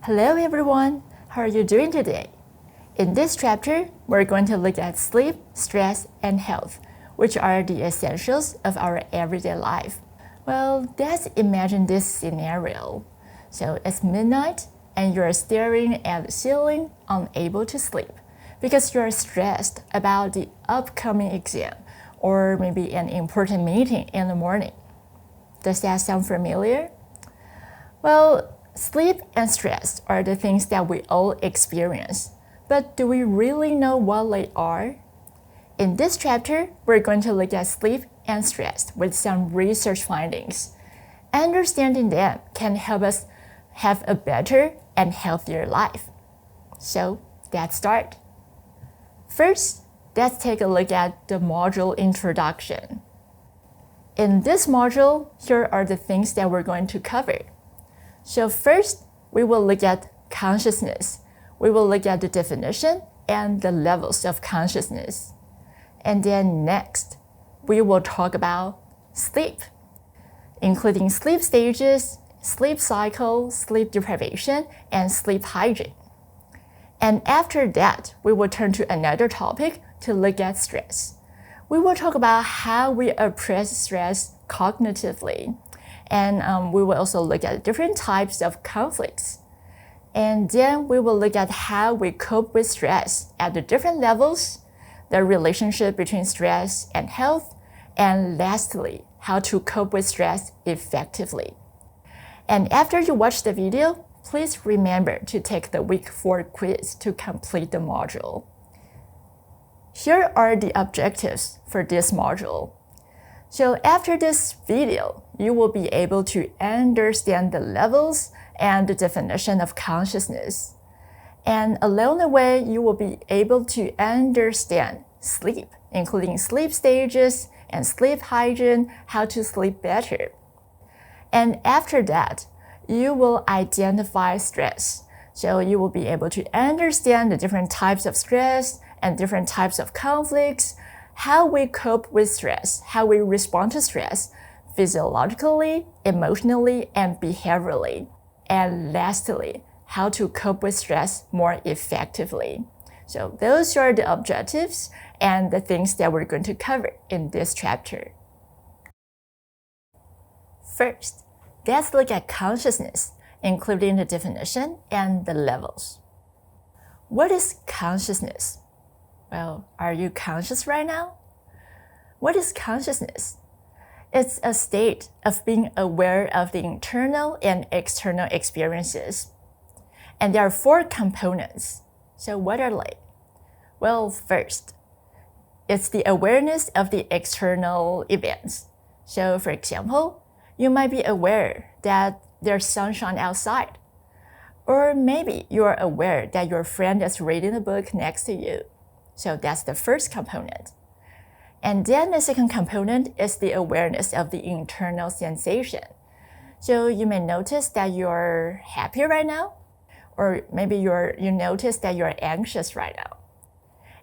Hello everyone, how are you doing today? In this chapter, we're going to look at sleep, stress, and health, which are the essentials of our everyday life. Well, let's imagine this scenario. So it's midnight and you're staring at the ceiling, unable to sleep, because you're stressed about the upcoming exam or maybe an important meeting in the morning. Does that sound familiar? Well, sleep and stress are the things that we all experience, but do we really know what they are? In this chapter, we're going to look at sleep and stress with some research findings. Understanding them can help us have a better and healthier life. So let's start. First, let's take a look at the module introduction. In this module, here are the things that we're going to cover. So first, we will look at consciousness. We will look at the definition and the levels of consciousness. And then next, we will talk about sleep, including sleep stages, sleep cycle, sleep deprivation, and sleep hygiene. And after that, we will turn to another topic to look at stress. We will talk about how we appraise stress cognitively. And we will also look at different types of conflicts. And then we will look at how we cope with stress at the different levels, the relationship between stress and health, and lastly, how to cope with stress effectively. And after you watch the video, please remember to take the week 4 quiz to complete the module. Here are the objectives for this module. So after this video, you will be able to understand the levels and the definition of consciousness. And along the way, you will be able to understand sleep, including sleep stages and sleep hygiene, how to sleep better. And after that, you will identify stress. So you will be able to understand the different types of stress and different types of conflicts, how we cope with stress, how we respond to stress, physiologically, emotionally, and behaviorally. And lastly, how to cope with stress more effectively. So those are the objectives and the things that we're going to cover in this chapter. First, let's look at consciousness, including the definition and the levels. What is consciousness? Well, are you conscious right now? What is consciousness? It's a state of being aware of the internal and external experiences. And there are 4 components. So what are they? Well, first, it's the awareness of the external events. So for example, you might be aware that there's sunshine outside. Or maybe you're aware that your friend is reading a book next to you. So that's the first component. And then the second component is the awareness of the internal sensation. So you may notice that you're happy right now, or maybe you notice that you're anxious right now.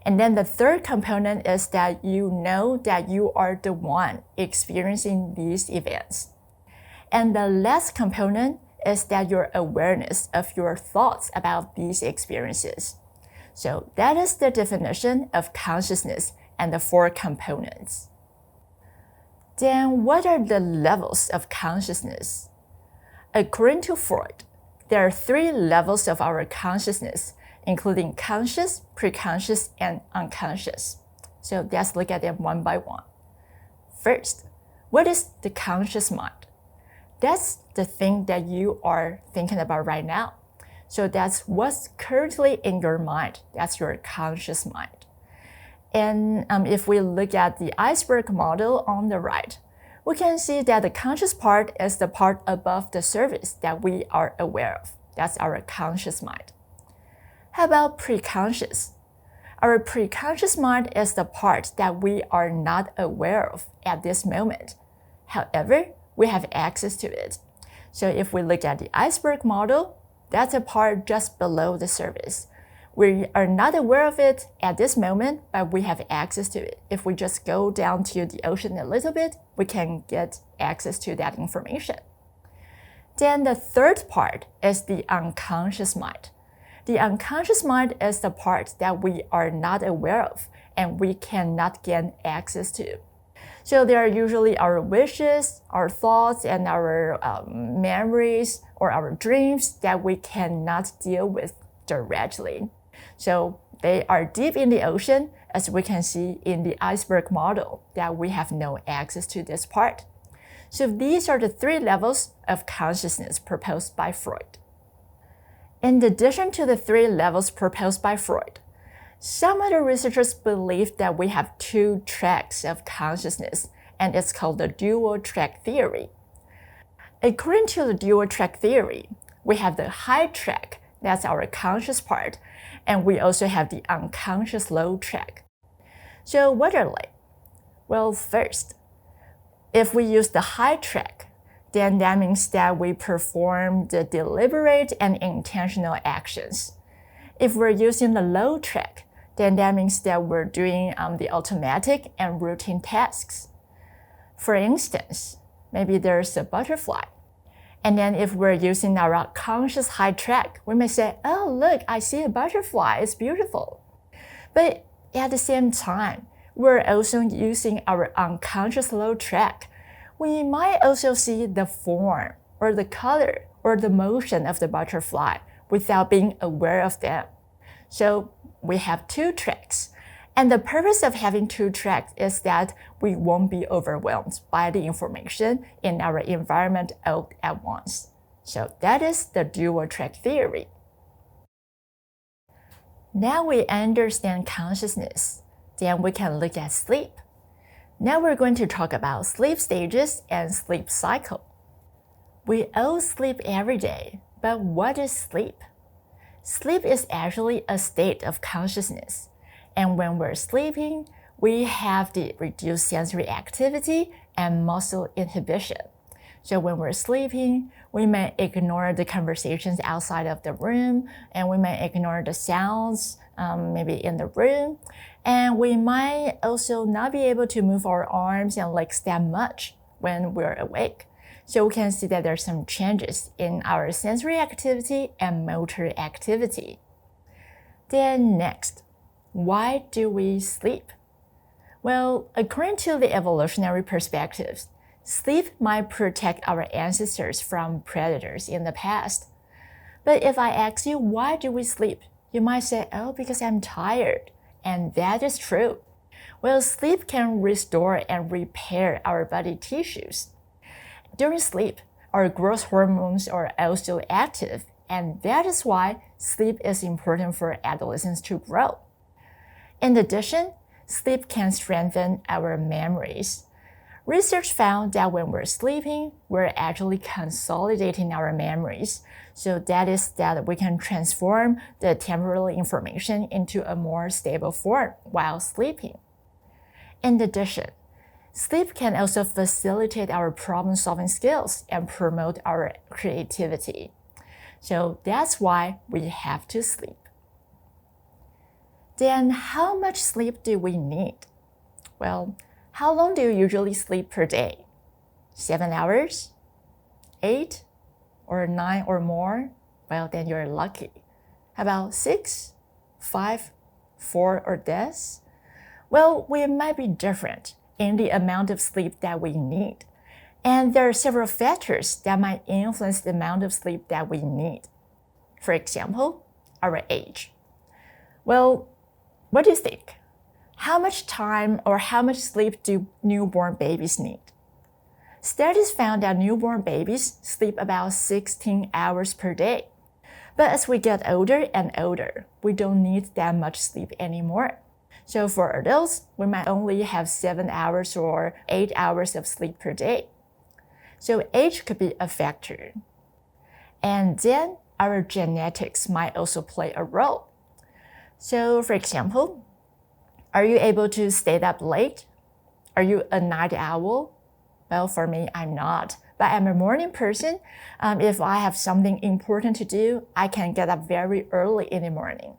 And then the third component is that you know that you are the one experiencing these events. And the last component is that your awareness of your thoughts about these experiences. So that is the definition of consciousness and the 4 components. Then what are the levels of consciousness? According to Freud, there are 3 levels of our consciousness, including conscious, preconscious, and unconscious. So let's look at them one by one. First, what is the conscious mind? That's the thing that you are thinking about right now. So that's what's currently in your mind. That's your conscious mind. And if we look at the iceberg model on the right, we can see that the conscious part is the part above the surface that we are aware of. That's our conscious mind. How about preconscious? Our preconscious mind is the part that we are not aware of at this moment. However, we have access to it. So if we look at the iceberg model, that's a part just below the surface. We are not aware of it at this moment, but we have access to it. If we just go down to the ocean a little bit, we can get access to that information. Then the third part is the unconscious mind. The unconscious mind is the part that we are not aware of and we cannot gain access to. So they are usually our wishes, our thoughts, and our memories or our dreams that we cannot deal with directly. So they are deep in the ocean, as we can see in the iceberg model, that we have no access to this part. So these are the 3 levels of consciousness proposed by Freud. In addition to the 3 levels proposed by Freud, some other researchers believe that we have 2 tracks of consciousness, and it's called the dual track theory. According to the dual track theory, we have the high track, that's our conscious part, and we also have the unconscious low track. So what are they? Well, first, if we use the high track, then that means that we perform the deliberate and intentional actions. If we're using the low track, then that means that we're doing the automatic and routine tasks. For instance, maybe there's a butterfly. And then if we're using our conscious high track, we may say, oh, look, I see a butterfly, it's beautiful. But at the same time, we're also using our unconscious low track. We might also see the form or the color or the motion of the butterfly without being aware of them. So we have 2 tracks. And the purpose of having 2 tracks is that we won't be overwhelmed by the information in our environment all at once. So that is the dual track theory. Now we understand consciousness. Then we can look at sleep. Now we're going to talk about sleep stages and sleep cycle. We all sleep every day, but what is sleep? Sleep is actually a state of consciousness. And when we're sleeping, we have the reduced sensory activity and muscle inhibition. So when we're sleeping, we may ignore the conversations outside of the room, and we may ignore the sounds maybe in the room. And we might also not be able to move our arms and legs that much when we're awake. So we can see that there's some changes in our sensory activity and motor activity. Then next, why do we sleep? Well, according to the evolutionary perspectives, sleep might protect our ancestors from predators in the past. But if I ask you, why do we sleep? You might say, oh, because I'm tired. And that is true. Well, sleep can restore and repair our body tissues. During sleep, our growth hormones are also active, and that is why sleep is important for adolescents to grow. In addition, sleep can strengthen our memories. Research found that when we're sleeping, we're actually consolidating our memories. So that is that we can transform the temporal information into a more stable form while sleeping. In addition, sleep can also facilitate our problem-solving skills and promote our creativity. So that's why we have to sleep. Then how much sleep do we need? Well, how long do you usually sleep per day? 7 hours? 8? Or 9 or more? Well, then you're lucky. How about 6? 5? 4 or less? Well, we might be different in the amount of sleep that we need. And there are several factors that might influence the amount of sleep that we need. For example, our age. Well, what do you think? How much time or how much sleep do newborn babies need? Studies found that newborn babies sleep about 16 hours per day. But as we get older and older, we don't need that much sleep anymore. So for adults, we might only have 7 hours or 8 hours of sleep per day. So age could be a factor. And then our genetics might also play a role. So for example, are you able to stay up late? Are you a night owl? Well, for me, I'm not. But I'm a morning person. If I have something important to do, I can get up very early in the morning.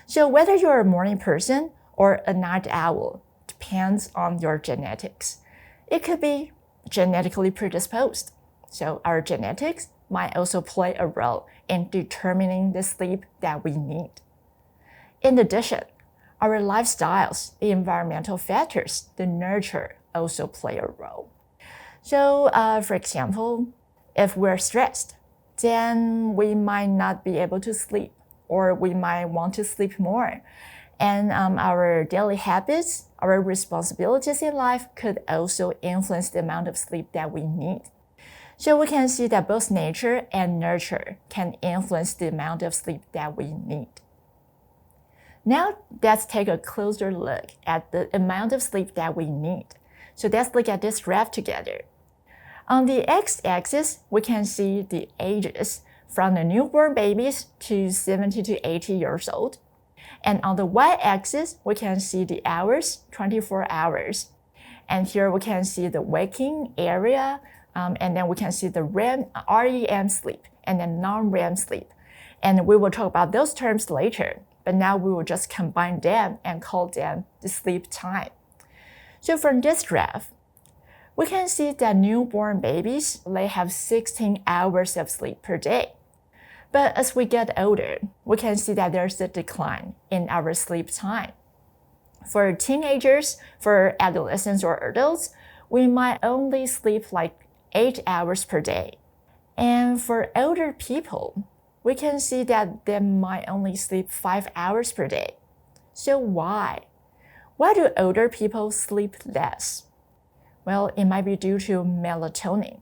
So whether you're a morning person or a night owl depends on your genetics. It could be genetically predisposed. So our genetics might also play a role in determining the sleep that we need. In addition, our lifestyles, the environmental factors, the nurture also play a role. So, for example, if we're stressed, then we might not be able to sleep, or we might want to sleep more. And our daily habits, our responsibilities in life could also influence the amount of sleep that we need. So we can see that both nature and nurture can influence the amount of sleep that we need. Now let's take a closer look at the amount of sleep that we need. So let's look at this graph together. On the x-axis, we can see the ages from the newborn babies to 70 to 80 years old. And on the y-axis, we can see the hours, 24 hours. And here we can see the waking area, and then we can see the REM sleep, and then non-REM sleep. And we will talk about those terms later, but now we will just combine them and call them the sleep time. So from this graph, we can see that newborn babies, they have 16 hours of sleep per day. But as we get older, we can see that there's a decline in our sleep time. For teenagers, for adolescents or adults, we might only sleep like 8 hours per day. And for older people, we can see that they might only sleep 5 hours per day. So why? Why do older people sleep less? Well, it might be due to melatonin.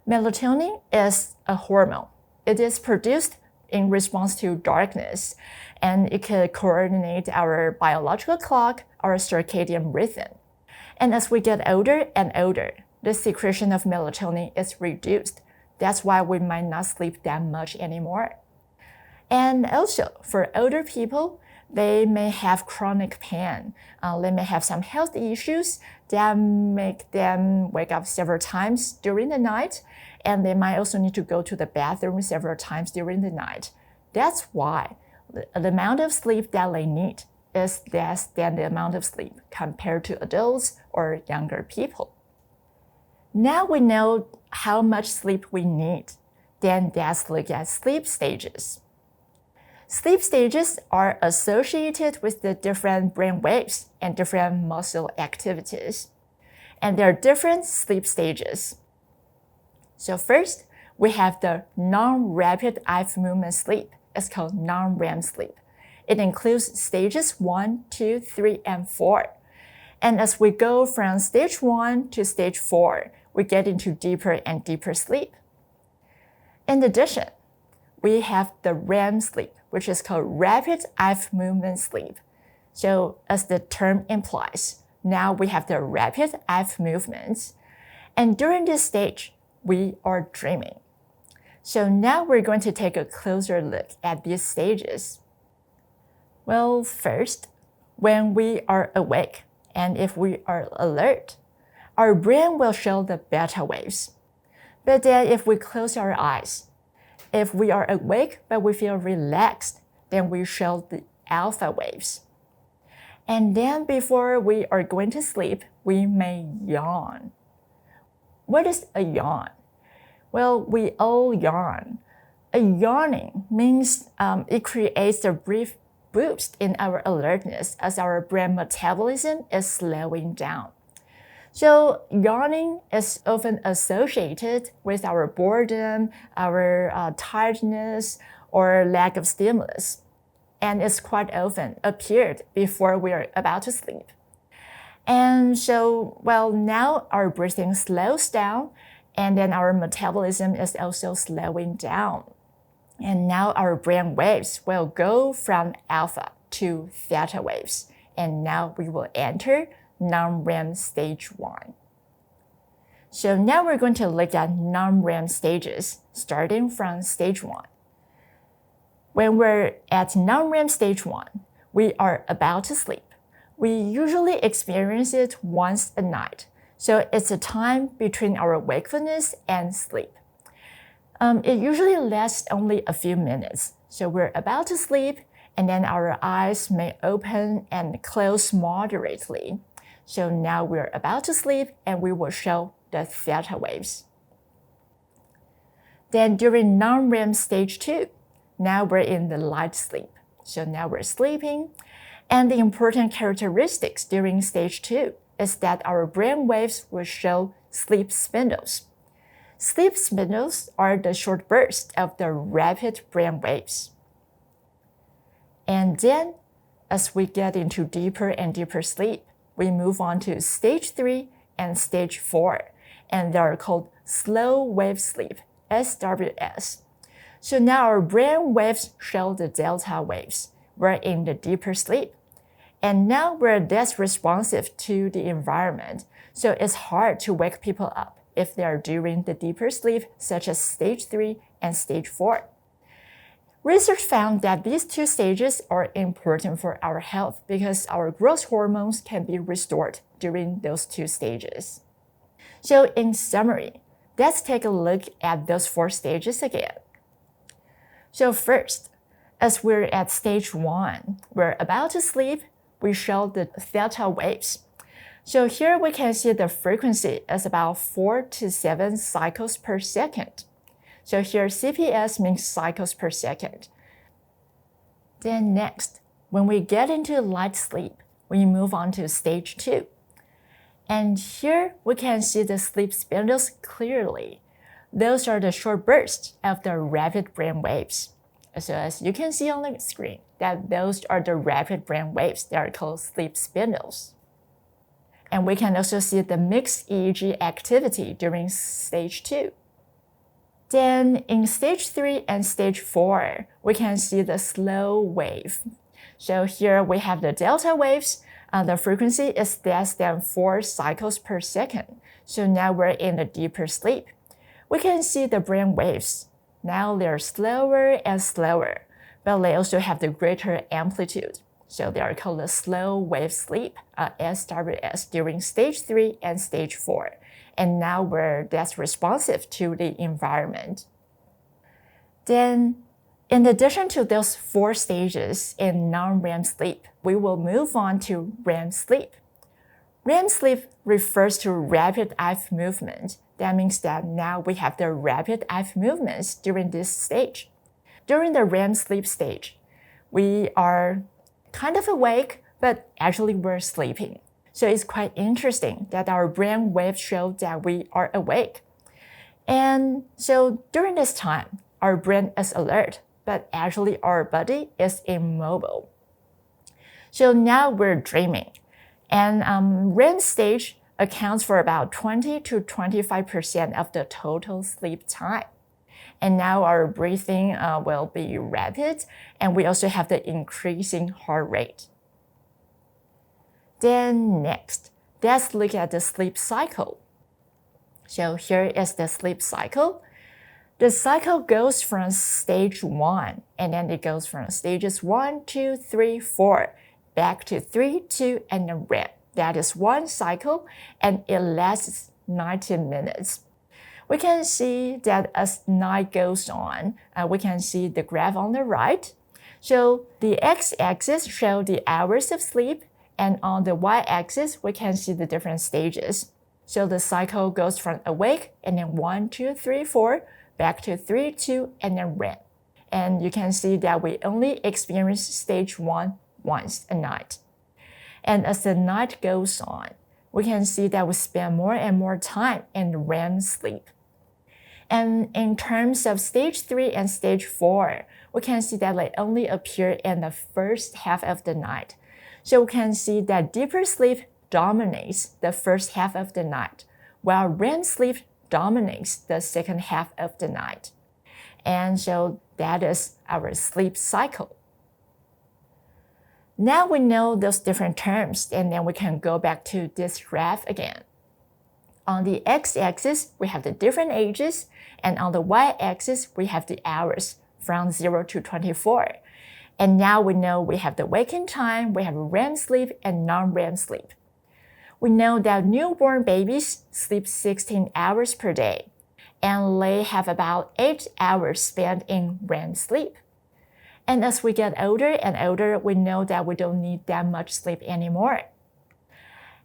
Melatonin is a hormone. It is produced in response to darkness, and it can coordinate our biological clock, our circadian rhythm. And as we get older and older, the secretion of melatonin is reduced. That's why we might not sleep that much anymore. And also, for older people, they may have chronic pain. They may have some health issues that make them wake up several times during the night, and they might also need to go to the bathroom several times during the night. That's why the amount of sleep that they need is less than the amount of sleep compared to adults or younger people. Now we know how much sleep we need. Then let's look at sleep stages. Sleep stages are associated with the different brain waves and different muscle activities. And there are different sleep stages. So first, we have the non-rapid eye movement sleep. It's called non-REM sleep. It includes stages 1, 2, 3, and 4. And as we go from stage 1 to stage 4, we get into deeper and deeper sleep. In addition, we have the REM sleep, which is called rapid eye movement sleep. So as the term implies, now we have the rapid eye movements. And during this stage, we are dreaming. So now we're going to take a closer look at these stages. Well, first, when we are awake and if we are alert, our brain will show the beta waves. But then if we close our eyes, if we are awake but we feel relaxed, then we show the alpha waves. And then before we are going to sleep, we may yawn. What is a yawn? Well, we all yawn. A yawning means it creates a brief boost in our alertness as our brain metabolism is slowing down. So yawning is often associated with our boredom, our tiredness, or lack of stimulus. And it's quite often appeared before we are about to sleep. And so, well, now our breathing slows down, and then our metabolism is also slowing down. And now our brain waves will go from alpha to theta waves. And now we will enter non-REM stage 1. So now we're going to look at non-REM stages, starting from stage 1. When we're at non-REM stage 1, we are about to sleep. We usually experience it once a night. So it's a time between our wakefulness and sleep. It usually lasts only a few minutes. So we're about to sleep, and then our eyes may open and close moderately. So now we're about to sleep, and we will show the theta waves. Then during non-REM stage 2, now we're in the light sleep. So now we're sleeping. And the important characteristics during stage 2 is that our brain waves will show sleep spindles. Sleep spindles are the short bursts of the rapid brain waves. And then, as we get into deeper and deeper sleep, we move on to stage 3 and stage 4, and they are called slow wave sleep, SWS. So now our brain waves show the delta waves. We're in the deeper sleep. And now we're less responsive to the environment, so it's hard to wake people up if they are during the deeper sleep, such as stage 3 and stage 4. Research found that these two stages are important for our health because our growth hormones can be restored during those two stages. So in summary, let's take a look at those 4 stages again. So first, as we're at stage 1, we're about to sleep, we show the theta waves. So here we can see the frequency is about 4 to 7 cycles per second. So here CPS means cycles per second. Then next, when we get into light sleep, we move on to stage 2. And here we can see the sleep spindles clearly. Those are the short bursts of the rapid brain waves. So as you can see on the screen, that those are the rapid brain waves that are called sleep spindles. And we can also see the mixed EEG activity during stage 2. Then in stage 3 and stage 4, we can see the slow wave. So here we have the delta waves. The frequency is less than 4 cycles per second. So now we're in the deeper sleep. We can see the brain waves. Now they're slower and slower, but they also have the greater amplitude. So they are called the slow wave sleep, SWS, during stage 3 and stage 4. And now we're less responsive to the environment. Then, in addition to those 4 stages in non-REM sleep, we will move on to REM sleep. REM sleep refers to rapid eye movement. That means that now we have the rapid eye movements during this stage. During the REM sleep stage, we are kind of awake, but actually we're sleeping. So it's quite interesting that our brain waves show that we are awake. And so during this time, our brain is alert, but actually our body is immobile. So now we're dreaming. And REM stage accounts for about 20 to 25% of the total sleep time. And now our breathing will be rapid, and we also have the increasing heart rate. Then next, let's look at the sleep cycle. So here is the sleep cycle. The cycle goes from stage 1, and then it goes from stages 1, 2, 3, 4, back to 3, 2, and then REM. That is one cycle, and it lasts 90 minutes. We can see that as night goes on, we can see the graph on the right. So the x-axis shows the hours of sleep, and on the y-axis, we can see the different stages. So the cycle goes from awake, and then 1, 2, 3, 4, back to 3, 2, and then REM. And you can see that we only experience stage 1 once a night. And as the night goes on, we can see that we spend more and more time in REM sleep. And in terms of stage 3 and stage 4, we can see that they only appear in the first half of the night. So we can see that deeper sleep dominates the first half of the night, while REM sleep dominates the second half of the night. And so that is our sleep cycle. Now we know those different terms, and then we can go back to this graph again. On the x-axis, we have the different ages, and on the y-axis, we have the hours from 0 to 24. And now we know we have the waking time, we have REM sleep and non-REM sleep. We know that newborn babies sleep 16 hours per day, and they have about 8 hours spent in REM sleep. And as we get older and older, we know that we don't need that much sleep anymore.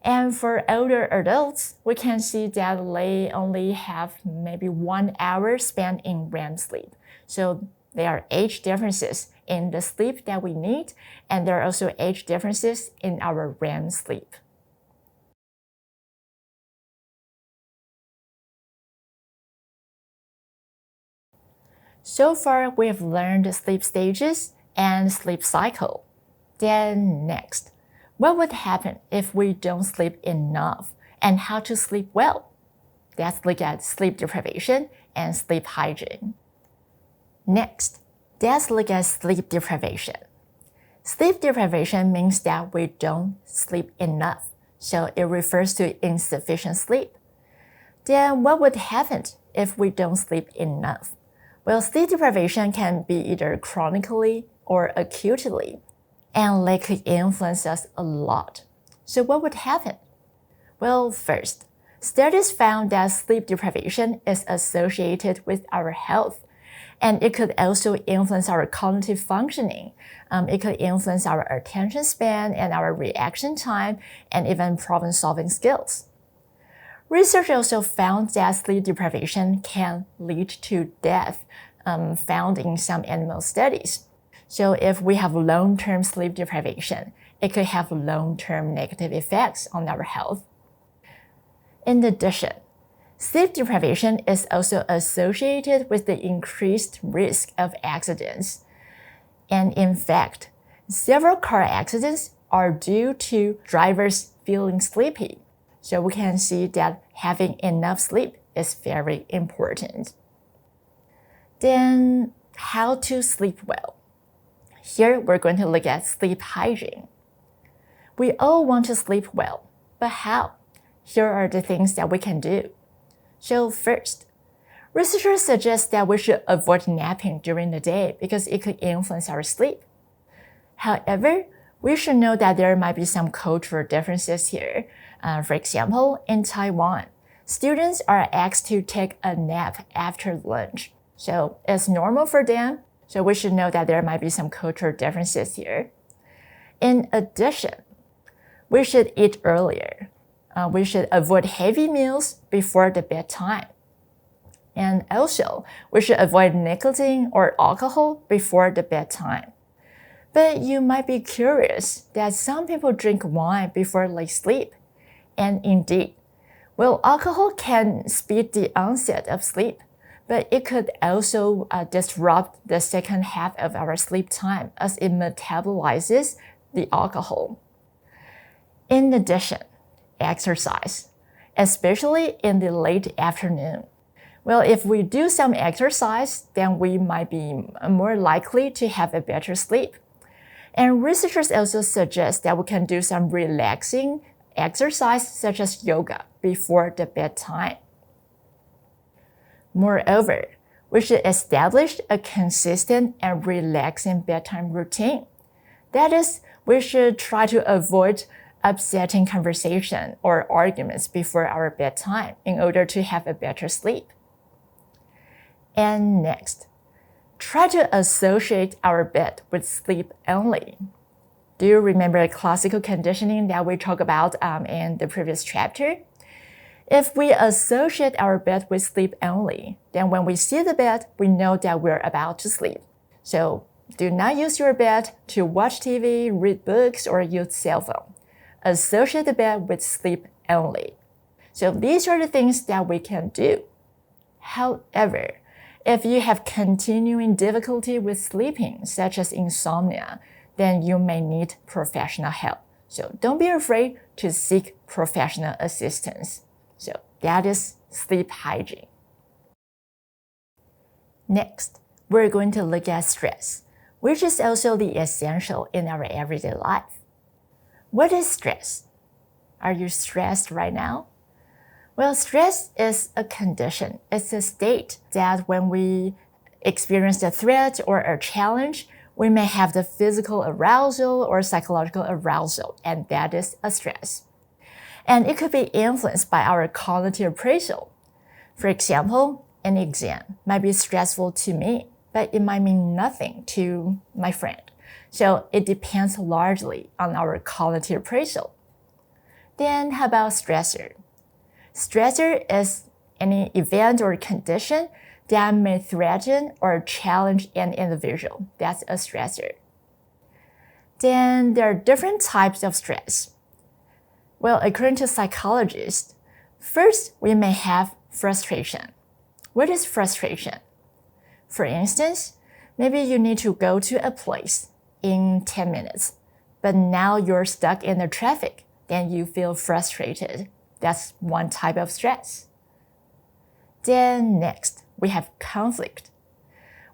And for older adults, we can see that they only have maybe 1 hour spent in REM sleep. So there are age differences in the sleep that we need, and there are also age differences in our REM sleep. So far, we have learned sleep stages and sleep cycle. Then next, what would happen if we don't sleep enough and how to sleep well? Let's look at sleep deprivation and sleep hygiene. Next, let's look at sleep deprivation. Sleep deprivation means that we don't sleep enough, so it refers to insufficient sleep. Then what would happen if we don't sleep enough? Well, sleep deprivation can be either chronically or acutely, and they could influence us a lot. So what would happen? Well, first, studies found that sleep deprivation is associated with our health, and it could also influence our cognitive functioning. It could influence our attention span and our reaction time, and even problem-solving skills. Research also found that sleep deprivation can lead to death, found in some animal studies. So if we have long-term sleep deprivation, it could have long-term negative effects on our health. In addition, sleep deprivation is also associated with the increased risk of accidents. And in fact, several car accidents are due to drivers feeling sleepy. So we can see that having enough sleep is very important. Then, how to sleep well? Here, we're going to look at sleep hygiene. We all want to sleep well, but how? Here are the things that we can do. So first, researchers suggest that we should avoid napping during the day because it could influence our sleep. However, we should know that there might be some cultural differences here. For example, in Taiwan, students are asked to take a nap after lunch. So it's normal for them, so we should know that there might be some cultural differences here. In addition, we should eat earlier. We should avoid heavy meals before the bedtime. And also, we should avoid nicotine or alcohol before the bedtime. But you might be curious that some people drink wine before they sleep. And indeed, well, alcohol can speed the onset of sleep, but it could also disrupt the second half of our sleep time as it metabolizes the alcohol. In addition, exercise, especially in the late afternoon. Well, if we do some exercise, then we might be more likely to have a better sleep. And researchers also suggest that we can do some relaxing exercise such as yoga before the bedtime. Moreover, we should establish a consistent and relaxing bedtime routine. That is, we should try to avoid upsetting conversation or arguments before our bedtime in order to have a better sleep. And next, try to associate our bed with sleep only. Do you remember classical conditioning that we talked about in the previous chapter? If we associate our bed with sleep only, then when we see the bed, we know that we're about to sleep. So do not use your bed to watch TV, read books, or use cell phone. Associate the bed with sleep only. So these are the things that we can do. However, if you have continuing difficulty with sleeping, such as insomnia, then you may need professional help. So don't be afraid to seek professional assistance. So that is sleep hygiene. Next, we're going to look at stress, which is also the essential in our everyday life. What is stress? Are you stressed right now? Well, stress is a condition. It's a state that when we experience a threat or a challenge, we may have the physical arousal or psychological arousal, and that is a stress. And it could be influenced by our cognitive appraisal. For example, an exam might be stressful to me, but it might mean nothing to my friend. So it depends largely on our cognitive appraisal. Then how about stressor? Stressor is any event or condition that may threaten or challenge an individual. That's a stressor. Then there are different types of stress. Well, according to psychologists, first we may have frustration. What is frustration? For instance, maybe you need to go to a place in 10 minutes, but now you're stuck in the traffic, then you feel frustrated. That's one type of stress. Then next, we have conflict.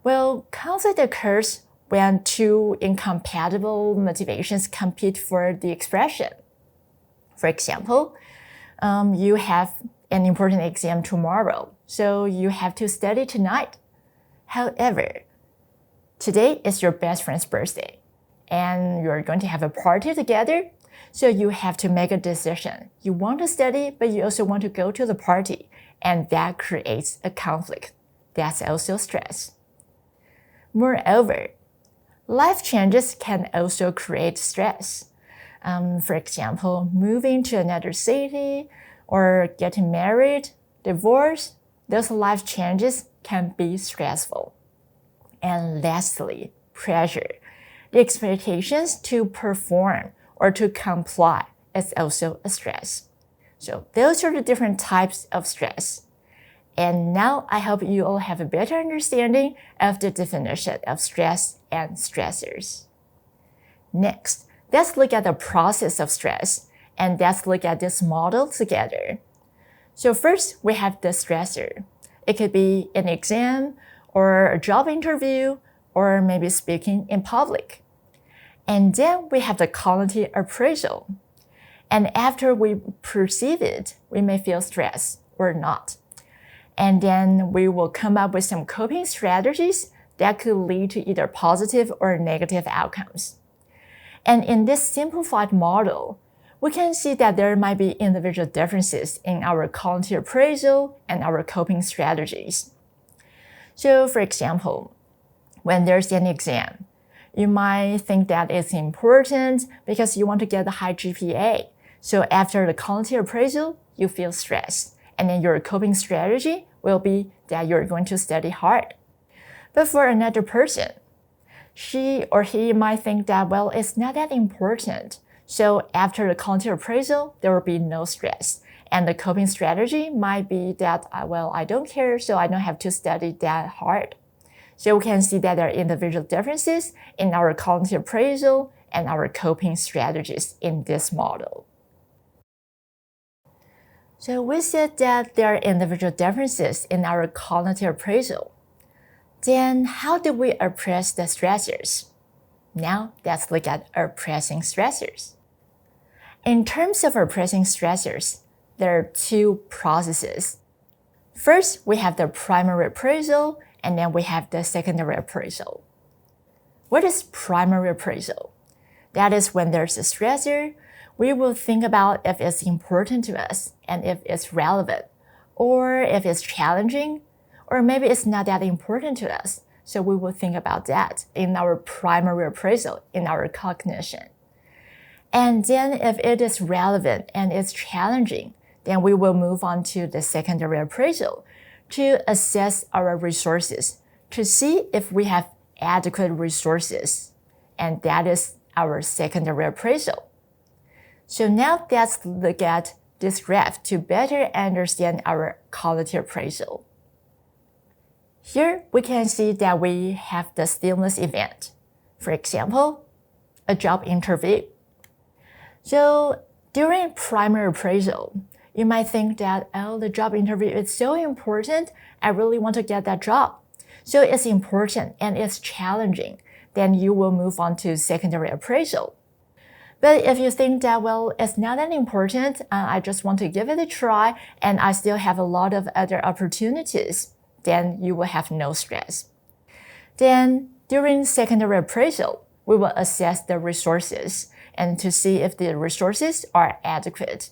Well, conflict occurs when two incompatible motivations compete for the expression. For example, you have an important exam tomorrow, so you have to study tonight. However, today is your best friend's birthday, and you're going to have a party together, so you have to make a decision. You want to study, but you also want to go to the party, and that creates a conflict. That's also stress. Moreover, life changes can also create stress. For example, moving to another city or getting married, divorce, those life changes can be stressful. And lastly, pressure. The expectations to perform or to comply is also a stress. So those are the different types of stress. And now I hope you all have a better understanding of the definition of stress and stressors. Next, let's look at the process of stress, and let's look at this model together. So first, we have the stressor. It could be an exam, or a job interview, or maybe speaking in public. And then we have the cognitive appraisal. And after we perceive it, we may feel stress or not. And then we will come up with some coping strategies that could lead to either positive or negative outcomes. And in this simplified model, we can see that there might be individual differences in our cognitive appraisal and our coping strategies. So for example, when there's an exam, you might think that it's important because you want to get a high GPA. So after the cognitive appraisal, you feel stressed. And then your coping strategy will be that you're going to study hard. But for another person, she or he might think that, well, it's not that important. So after the cognitive appraisal, there will be no stress. And the coping strategy might be that, well, I don't care, so I don't have to study that hard. So we can see that there are individual differences in our cognitive appraisal and our coping strategies in this model. So we said that there are individual differences in our cognitive appraisal. Then how do we appraise the stressors? Now let's look at appraising stressors. In terms of appraising stressors, there are two processes. First, we have the primary appraisal, and then we have the secondary appraisal. What is primary appraisal? That is when there's a stressor, we will think about if it's important to us and if it's relevant, or if it's challenging, or maybe it's not that important to us. So we will think about that in our primary appraisal, in our cognition. And then if it is relevant and it's challenging, then we will move on to the secondary appraisal to assess our resources, to see if we have adequate resources. And that is our secondary appraisal. So now let's look at this graph to better understand our cognitive appraisal. Here we can see that we have the stimulus event. For example, a job interview. So during primary appraisal, you might think that, oh, the job interview is so important, I really want to get that job. So it's important and it's challenging, then you will move on to secondary appraisal. But if you think that, well, it's not that important, I just want to give it a try, and I still have a lot of other opportunities, then you will have no stress. Then during secondary appraisal, we will assess the resources and to see if the resources are adequate.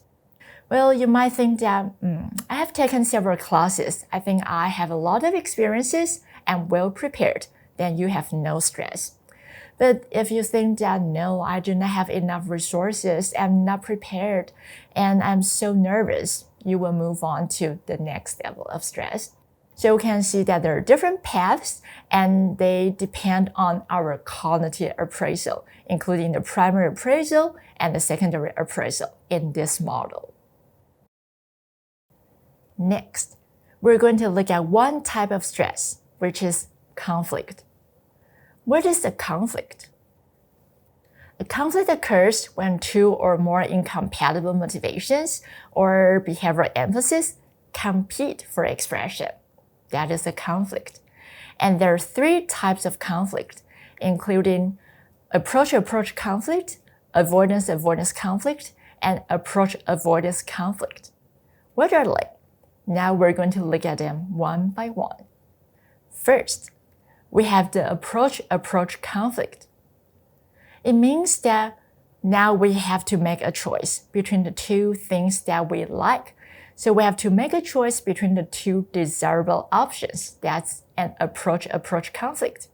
Well, you might think that, I have taken several classes. I think I have a lot of experiences and well prepared. Then you have no stress. But if you think that, no, I do not have enough resources, I'm not prepared, and I'm so nervous, you will move on to the next level of stress. So you can see that there are different paths, and they depend on our cognitive appraisal, including the primary appraisal and the secondary appraisal in this model. Next, we're going to look at one type of stress, which is conflict. What is a conflict? A conflict occurs when two or more incompatible motivations or behavioral emphasis compete for expression. That is a conflict. And there are three types of conflict, including approach conflict, avoidance conflict, and approach-avoidance conflict. What are they? Now we're going to look at them one by one. First, we have the approach conflict. It means that now we have to make a choice between the two things that we like. So we have to make a choice between the two desirable options. That's an approach conflict.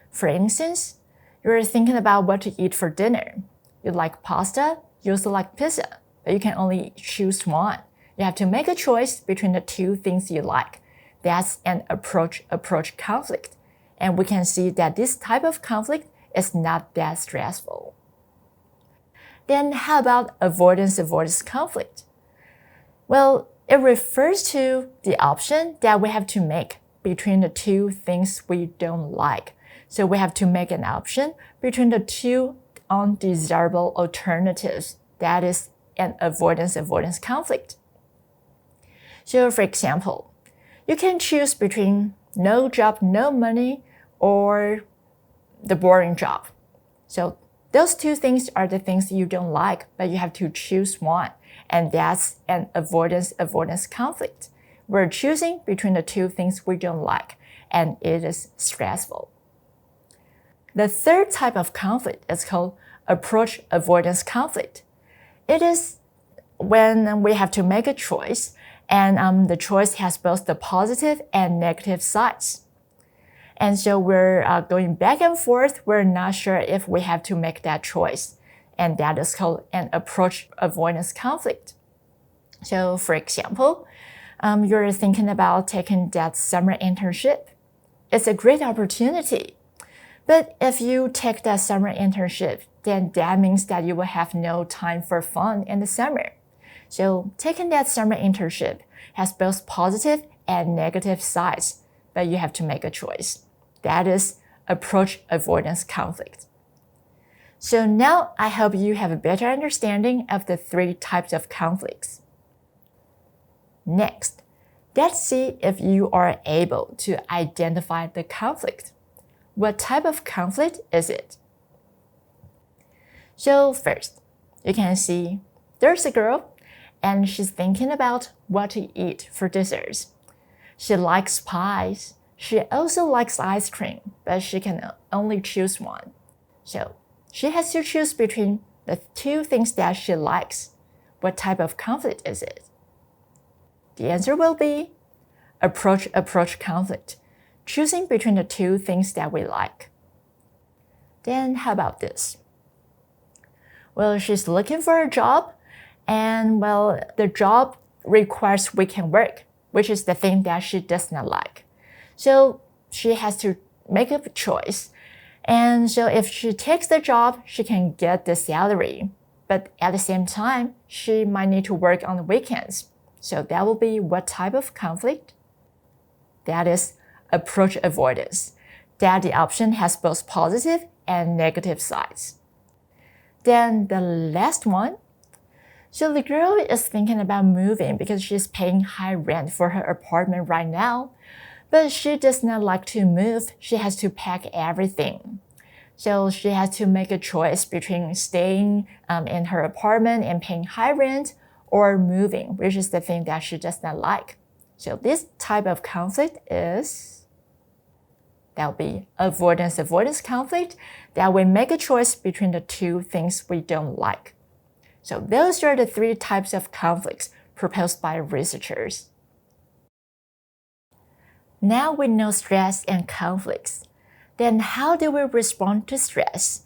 For instance, you're thinking about what to eat for dinner. You like pasta, you also like pizza, but you can only choose one. You have to make a choice between the two things you like. That's an approach conflict. And we can see that this type of conflict is not that stressful. Then how about avoidance conflict? Well, it refers to the option that we have to make between the two things we don't like. So we have to make an option between the two undesirable alternatives. That is an avoidance conflict. So for example, you can choose between no job, no money, or the boring job. So those two things are the things you don't like, but you have to choose one. And that's an avoidance conflict. We're choosing between the two things we don't like, and it is stressful. The third type of conflict is called approach avoidance conflict. It is when we have to make a choice, and the choice has both the positive and negative sides. And so we're going back and forth. We're not sure if we have to make that choice. And that is called an approach avoidance conflict. So for example, you're thinking about taking that summer internship. It's a great opportunity. But if you take that summer internship, then that means that you will have no time for fun in the summer. So taking that summer internship has both positive and negative sides, but you have to make a choice. That is approach avoidance conflict. So now I hope you have a better understanding of the three types of conflicts. Next, let's see if you are able to identify the conflict. What type of conflict is it? So first, you can see there's a girl and she's thinking about what to eat for dessert. She likes pies. She also likes ice cream, but she can only choose one. So she has to choose between the two things that she likes. What type of conflict is it? The answer will be approach conflict, choosing between the two things that we like. Then how about this? Well, she's looking for a job, and well, the job requires weekend work, which is the thing that she does not like. So she has to make a choice. And so if she takes the job, she can get the salary. But at the same time, she might need to work on the weekends. So that will be what type of conflict? That is approach avoidance. That the option has both positive and negative sides. Then the last one. So the girl is thinking about moving because she's paying high rent for her apartment right now. But she does not like to move. She has to pack everything. So she has to make a choice between staying in her apartment and paying high rent or moving, which is the thing that she does not like. So this type of conflict is, that will be avoidance conflict, that we make a choice between the two things we don't like. So those are the three types of conflicts proposed by researchers. Now we know stress and conflicts. Then how do we respond to stress?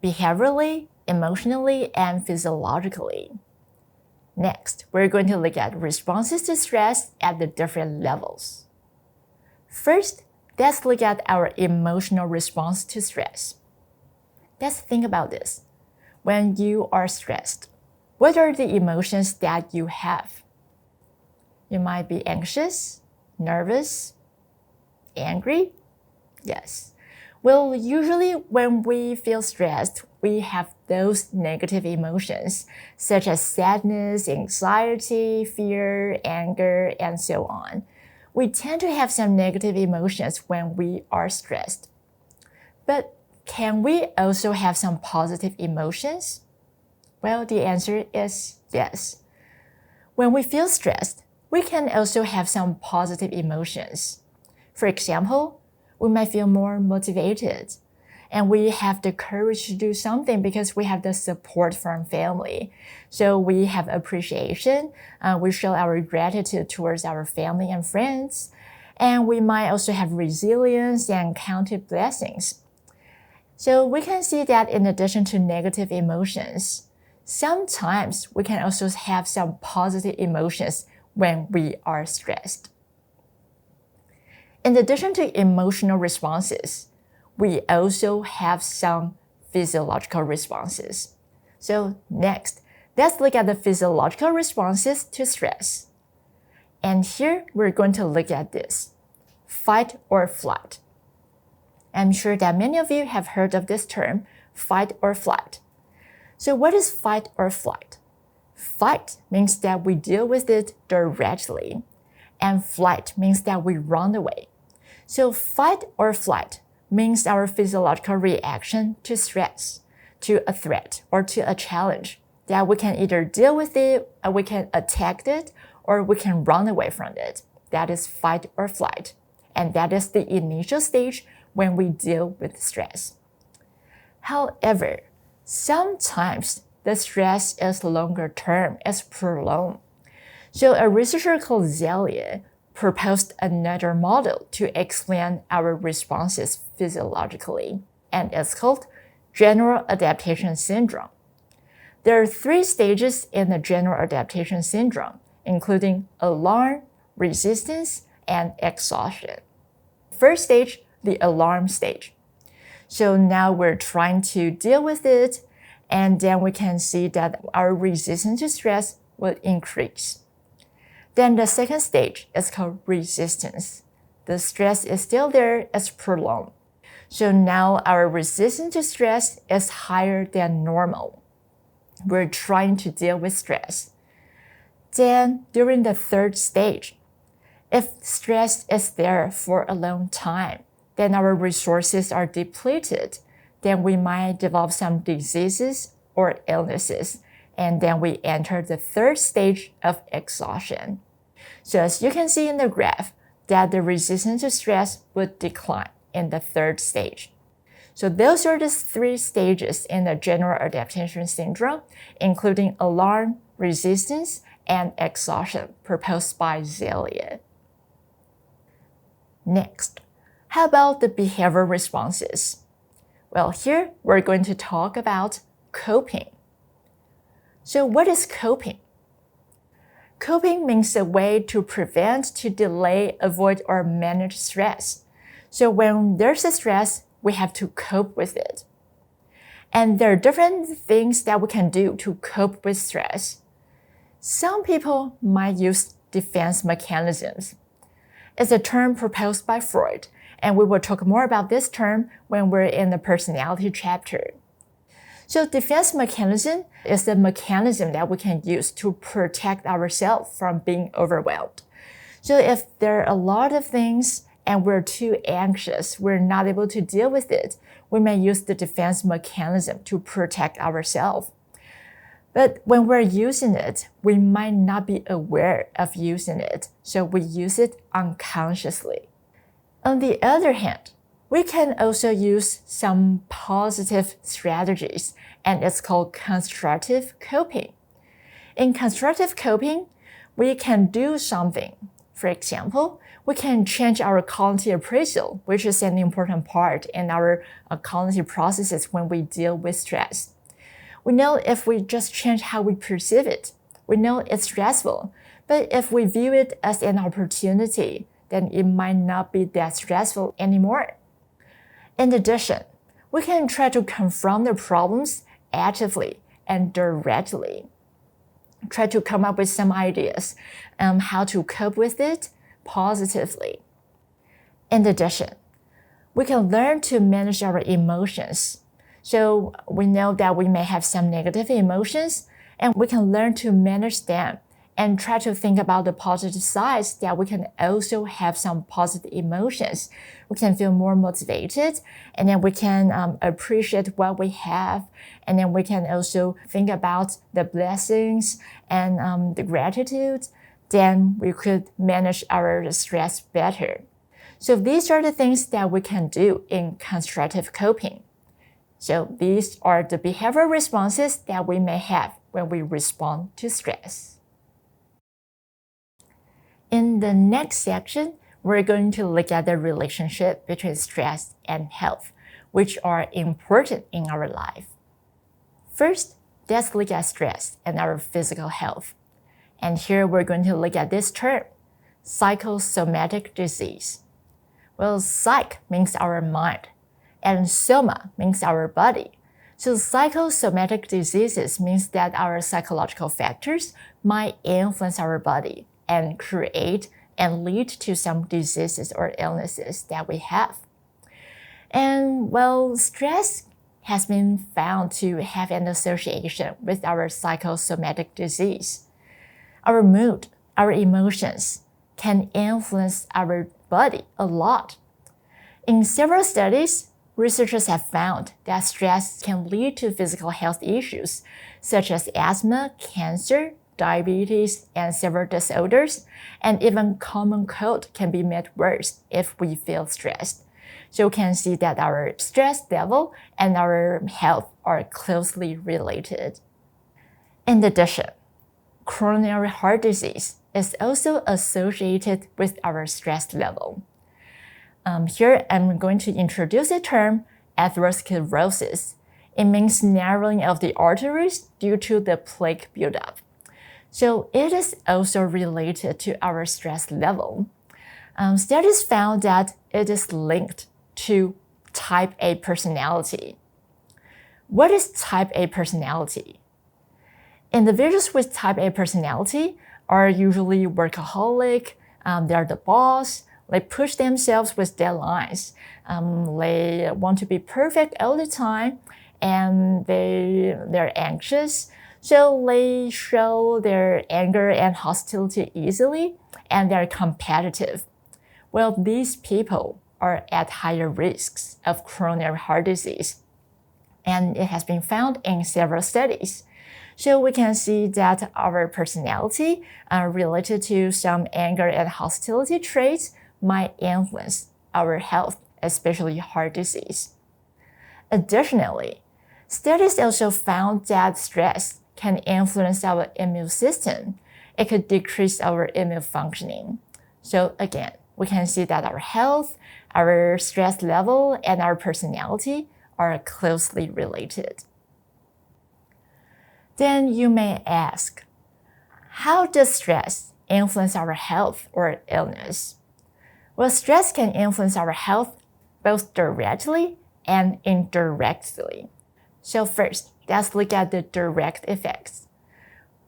Behaviorally, emotionally, and physiologically. Next, we're going to look at responses to stress at the different levels. First, let's look at our emotional response to stress. Let's think about this. When you are stressed, what are the emotions that you have? You might be anxious, nervous, angry. Yes. Well, usually when we feel stressed, we have those negative emotions, such as sadness, anxiety, fear, anger, and so on. We tend to have some negative emotions when we are stressed. But can we also have some positive emotions? Well, the answer is yes. When we feel stressed, we can also have some positive emotions. For example, we might feel more motivated, and we have the courage to do something because we have the support from family. So we have appreciation, we show our gratitude towards our family and friends, and we might also have resilience and counted blessings. So we can see that in addition to negative emotions, sometimes we can also have some positive emotions when we are stressed. In addition to emotional responses, we also have some physiological responses. So next, let's look at the physiological responses to stress. And here we're going to look at this: fight or flight. I'm sure that many of you have heard of this term, fight or flight. So what is fight or flight? Fight means that we deal with it directly, and flight means that we run away. So fight or flight means our physiological reaction to stress, to a threat, or to a challenge, that we can either deal with it, or we can attack it, or we can run away from it. That is fight or flight. And that is the initial stage when we deal with stress. However, sometimes the stress is longer term, is prolonged. So a researcher called Zelia proposed another model to explain our responses physiologically, and it's called general adaptation syndrome. There are 3 stages in the general adaptation syndrome, including alarm, resistance, and exhaustion. First stage, the alarm stage. So now we're trying to deal with it, and then we can see that our resistance to stress will increase. Then the second stage is called resistance. The stress is still there, it's prolonged. So now our resistance to stress is higher than normal. We're trying to deal with stress. Then during the third stage, if stress is there for a long time, then our resources are depleted, then we might develop some diseases or illnesses, and then we enter the third stage of exhaustion. So as you can see in the graph, that the resistance to stress would decline in the third stage. So those are the 3 stages in the general adaptation syndrome, including alarm, resistance, and exhaustion, proposed by Zelia. Next, how about the behavioral responses? Well, here we're going to talk about coping. So what is coping? Coping means a way to prevent, to delay, avoid, or manage stress. So when there's a stress, we have to cope with it. And there are different things that we can do to cope with stress. Some people might use defense mechanisms. It's a term proposed by Freud, and we will talk more about this term when we're in the personality chapter. So defense mechanism is the mechanism that we can use to protect ourselves from being overwhelmed. So if there are a lot of things and we're too anxious, we're not able to deal with it, we may use the defense mechanism to protect ourselves. But when we're using it, we might not be aware of using it, so we use it unconsciously. On the other hand, we can also use some positive strategies, and it's called constructive coping. In constructive coping, we can do something. For example, we can change our cognitive appraisal, which is an important part in our cognitive processes when we deal with stress. We know if we just change how we perceive it, we know it's stressful, but if we view it as an opportunity, then it might not be that stressful anymore. In addition, we can try to confront the problems actively and directly. Try to come up with some ideas on how to cope with it positively. In addition, we can learn to manage our emotions. So we know that we may have some negative emotions, and we can learn to manage them and try to think about the positive sides that we can also have some positive emotions. We can feel more motivated, and then we can appreciate what we have, and then we can also think about the blessings and the gratitude. Then we could manage our stress better. So these are the things that we can do in constructive coping. So these are the behavioral responses that we may have when we respond to stress. In the next section, we're going to look at the relationship between stress and health, which are important in our life. First, let's look at stress and our physical health. And here we're going to look at this term, psychosomatic disease. Well, psych means our mind, and soma means our body. So psychosomatic diseases means that our psychological factors might influence our body and create and lead to some diseases or illnesses that we have. And well, stress has been found to have an association with our psychosomatic disease. Our mood, our emotions can influence our body a lot. In several studies, researchers have found that stress can lead to physical health issues such as asthma, cancer, diabetes, and several disorders, and even common cold can be made worse if we feel stressed. So you can see that our stress level and our health are closely related. In addition, coronary heart disease is also associated with our stress level. Here I'm going to introduce the term atherosclerosis. It means narrowing of the arteries due to the plaque buildup. So it is also related to our stress level. Studies found that it is linked to type A personality. What is type A personality? Individuals with type A personality are usually workaholic, they're the boss, they push themselves with deadlines, they want to be perfect all the time, and they're anxious. So they show their anger and hostility easily, and they're competitive. Well, these people are at higher risks of coronary heart disease, and it has been found in several studies. So we can see that our personality related to some anger and hostility traits might influence our health, especially heart disease. Additionally, studies also found that stress can influence our immune system. It could decrease our immune functioning. So again, we can see that our health, our stress level, and our personality are closely related. Then you may ask, how does stress influence our health or illness? Well, stress can influence our health both directly and indirectly. So first, let's look at the direct effects.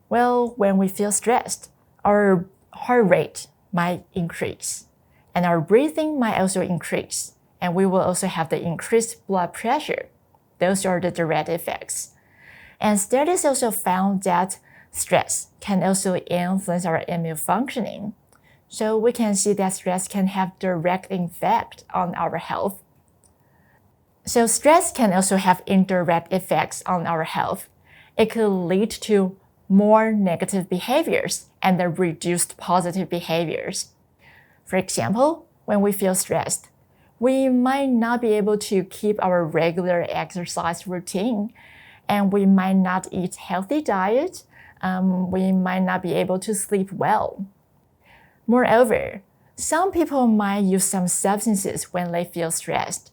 Well, when we feel stressed, our heart rate might increase, and our breathing might also increase, and we will also have the increased blood pressure. Those are the direct effects. And studies also found that stress can also influence our immune functioning. So we can see that stress can have direct effect on our health. So stress can also have indirect effects on our health. It could lead to more negative behaviors and the reduced positive behaviors. For example, when we feel stressed, we might not be able to keep our regular exercise routine, and we might not eat healthy diet. We might not be able to sleep well. Moreover, some people might use some substances when they feel stressed.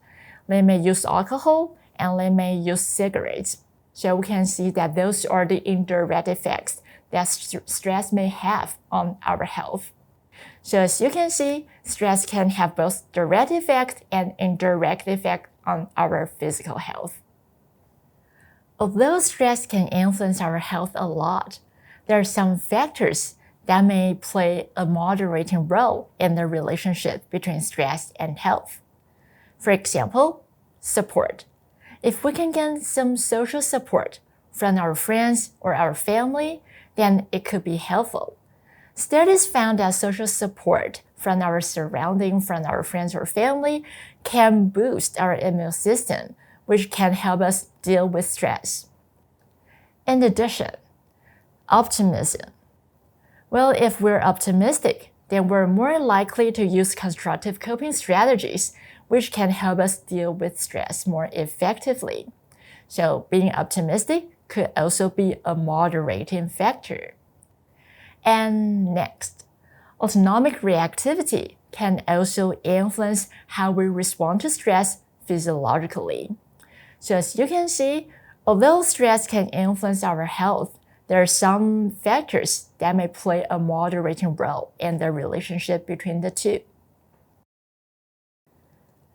They may use alcohol and they may use cigarettes. So we can see that those are the indirect effects that stress may have on our health. So as you can see, stress can have both direct effect and indirect effect on our physical health. Although stress can influence our health a lot, there are some factors that may play a moderating role in the relationship between stress and health. For example, support. If we can get some social support from our friends or our family, then it could be helpful. Studies found that social support from our surrounding, from our friends or family, can boost our immune system, which can help us deal with stress. In addition, optimism. Well, if we're optimistic, then we're more likely to use constructive coping strategies, which can help us deal with stress more effectively. So being optimistic could also be a moderating factor. And next, autonomic reactivity can also influence how we respond to stress physiologically. So as you can see, although stress can influence our health, there are some factors that may play a moderating role in the relationship between the two.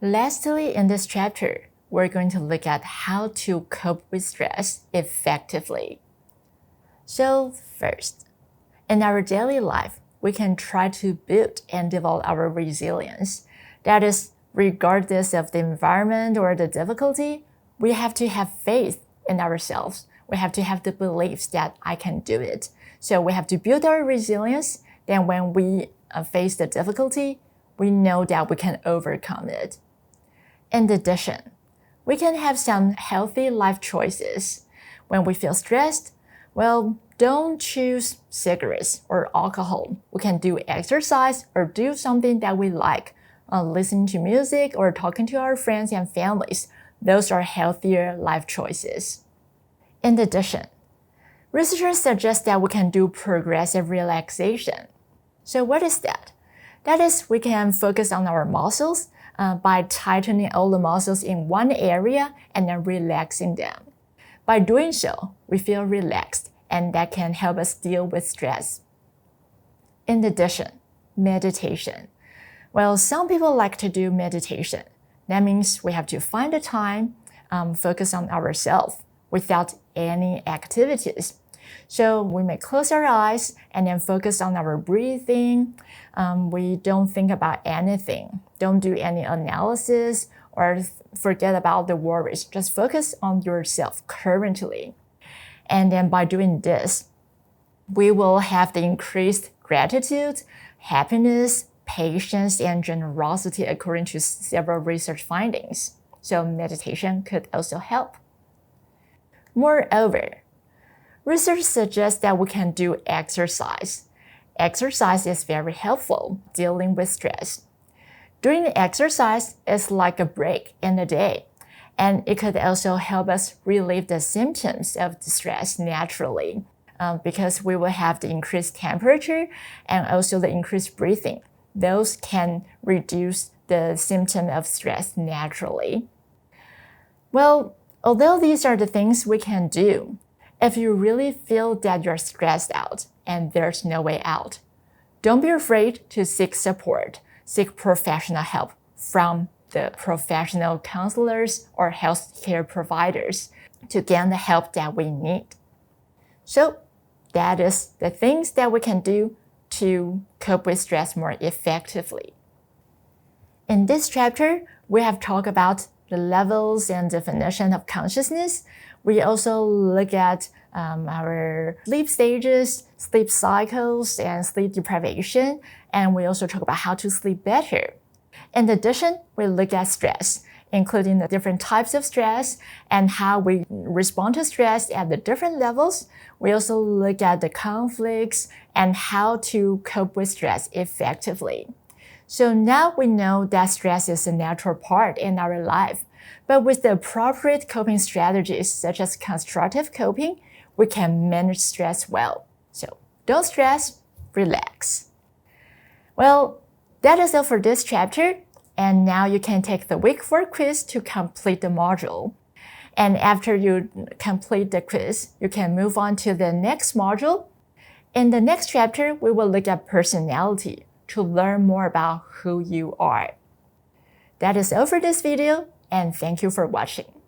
Lastly, in this chapter, we're going to look at how to cope with stress effectively. So first, in our daily life, we can try to build and develop our resilience. That is, regardless of the environment or the difficulty, we have to have faith in ourselves. We have to have the beliefs that I can do it. So we have to build our resilience. Then when we face the difficulty, we know that we can overcome it. In addition, we can have some healthy life choices. When we feel stressed, well, don't choose cigarettes or alcohol. We can do exercise or do something that we like. Listening to music or talking to our friends and families. Those are healthier life choices. In addition, researchers suggest that we can do progressive relaxation. So what is that? That is, we can focus on our muscles by tightening all the muscles in one area and then relaxing them. By doing so, we feel relaxed, and that can help us deal with stress. In addition, meditation. Well, some people like to do meditation. That means we have to find a time, focus on ourselves without any activities. So we may close our eyes and then focus on our breathing. We don't think about anything. Don't do any analysis or forget about the worries. Just focus on yourself currently. And then by doing this, we will have the increased gratitude, happiness, patience, and generosity according to several research findings. So meditation could also help. Moreover, research suggests that we can do exercise. Exercise is very helpful dealing with stress. Doing exercise is like a break in the day, and it could also help us relieve the symptoms of the stress naturally because we will have the increased temperature and also the increased breathing. Those can reduce the symptom of stress naturally. Well, although these are the things we can do, if you really feel that you're stressed out and there's no way out, don't be afraid to seek support, seek professional help from the professional counselors or healthcare providers to get the help that we need. So that is the things that we can do to cope with stress more effectively. In this chapter, we have talked about the levels and definition of consciousness. We also look at our sleep stages, sleep cycles, and sleep deprivation, and we also talk about how to sleep better. In addition, we look at stress, including the different types of stress and how we respond to stress at the different levels. We also look at the conflicts and how to cope with stress effectively. So now we know that stress is a natural part in our life, but with the appropriate coping strategies such as constructive coping, we can manage stress well. So don't stress, relax. Well, that is all for this chapter, and now you can take the week 4 quiz to complete the module. And after you complete the quiz, you can move on to the next module. In the next chapter, we will look at personality to learn more about who you are. That is all for this video, and thank you for watching.